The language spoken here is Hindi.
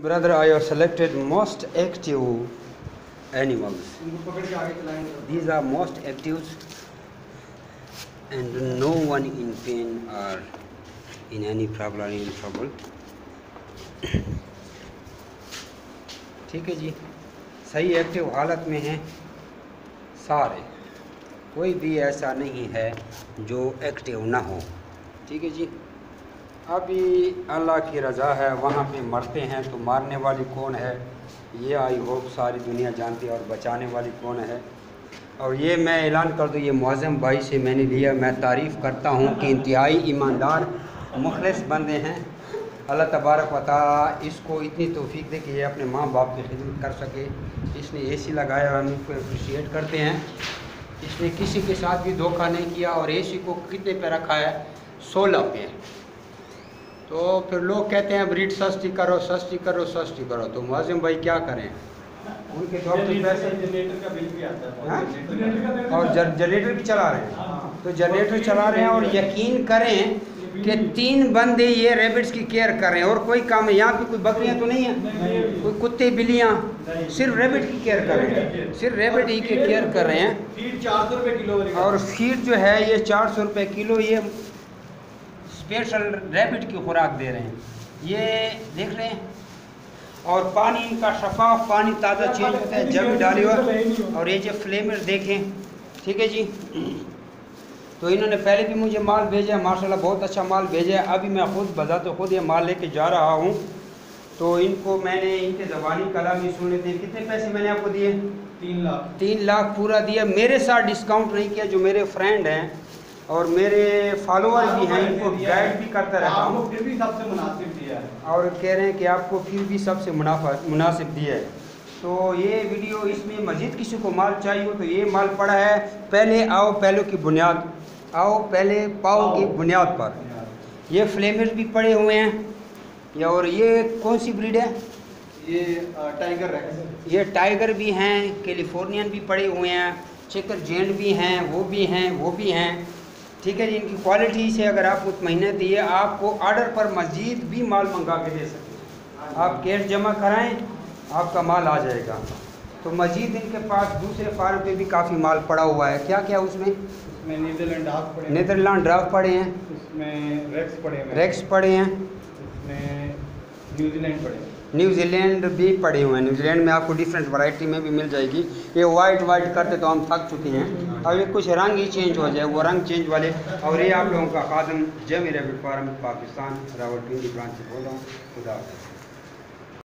Brother, I have selected most active animals. These are most active and no one in pain or in any problem or in trouble. ठीक है जी, सही एक्टिव हालत में हैं सारे, कोई भी ऐसा नहीं है जो एक्टिव ना हो। ठीक है जी, अभी अल्लाह की रज़ा है, वहाँ पे मरते हैं तो मारने वाली कौन है ये आई होप सारी दुनिया जानती है, और बचाने वाली कौन है। और ये मैं ऐलान कर दूँ, ये मुअज़्ज़म भाई से मैंने लिया। मैं तारीफ़ करता हूँ कि इंतहाई ईमानदार मुखलिस बंदे हैं। अल्लाह तबारक व तआला इसको इतनी तौफीक दे कि ये अपने माँ बाप की खिदमत कर सके। इसने एसी लगाया, हम इसको अप्रिशिएट करते हैं। इसने किसी के साथ भी धोखा नहीं किया। और एसी को कितने पे रखा है? 16 पे। तो फिर लोग कहते हैं ब्रीड सस्ती करो सस्ती करो सस्ती करो, तो मुअज़्ज़म भाई क्या करें, उनके तो पैसे जनरेटर का बिल भी आता है और जनरेटर भी चला रहे हैं। तो जनरेटर चला रहे हैं और यकीन करें कि 3 बंदे ये रैबिट्स की केयर कर रहे हैं और कोई काम है। यहाँ पे कोई बकरियाँ तो नहीं है, कोई कुत्ते बिल्लियाँ, सिर्फ रैबिट की केयर कर रहे हैं, सिर्फ रैबिट ही की केयर कर रहे हैं। फीड 400 रुपये किलो, और फीड जो है ये 400 रुपये किलो, ये स्पेशल रैबिट की खुराक दे रहे हैं, ये देख रहे हैं। और पानी इनका शफाफ पानी ताज़ा चेंज होता है जब भी डाले हुआ। और ये जो फ्लेमर देखें, ठीक है जी। तो इन्होंने पहले भी मुझे माल भेजा है, माशाल्लाह बहुत अच्छा माल भेजा है। अभी मैं खुद बजाते खुद ये माल लेके जा रहा हूँ। तो इनको मैंने इनके ज़बानी कलाम ही सुने थे। कितने पैसे मैंने आपको दिए? 3 लाख पूरा दिया। मेरे साथ डिस्काउंट नहीं किया। जो मेरे फ्रेंड हैं और मेरे फॉलोअर भी हैं, इनको गाइड भी करता रहता हूँ, फिर भी सबसे मुनासिब दिया है और कह रहे हैं कि आपको फिर भी सबसे मुनासिब दिया है। तो ये वीडियो, इसमें मज़ीद किसी को माल चाहिए हो तो ये माल पड़ा है। पहले आओ पहलों की बुनियाद, आओ पहले पाओ की बुनियाद पर। ये फ्लेमर्स भी पड़े हुए हैं। और ये कौन सी ब्रीड है? ये टाइगर रेक्स। ये टाइगर भी हैं, कैलिफोर्नियन भी पड़े हुए हैं, चेकर जेंट भी हैं, वो भी हैं, वो भी हैं। ठीक है जी, इनकी क्वालिटी से अगर आप मुतमईन दिए, आपको ऑर्डर पर मज़ीद भी माल मंगा के दे सकते हैं। आप कैश जमा कराएं, आपका माल आ जाएगा। तो मज़ीद इनके पास दूसरे फार्म पे भी काफ़ी माल पड़ा हुआ है। क्या क्या उसमें? उसमें नीदरलैंड ड्राफ्ट पड़े हैं, नीदरलैंड ड्राफ्ट पड़े हैं, उसमें रेक्स पड़े हैं, उसमें न्यूजीलैंड पड़े हैं, न्यूजीलैंड भी पड़े हुए हैं। न्यूजीलैंड में आपको डिफरेंट वैरायटी में भी मिल जाएगी। ये वाइट करते तो हम थक चुके हैं। अब ये कुछ रंग ही चेंज हो जाए, वो रंग चेंज वाले। और ये आप लोगों का खादम जमी rabbit farm Pakistan Rawalpindi branch से बोल रहा हूँ। खुदा हाफ़िज़।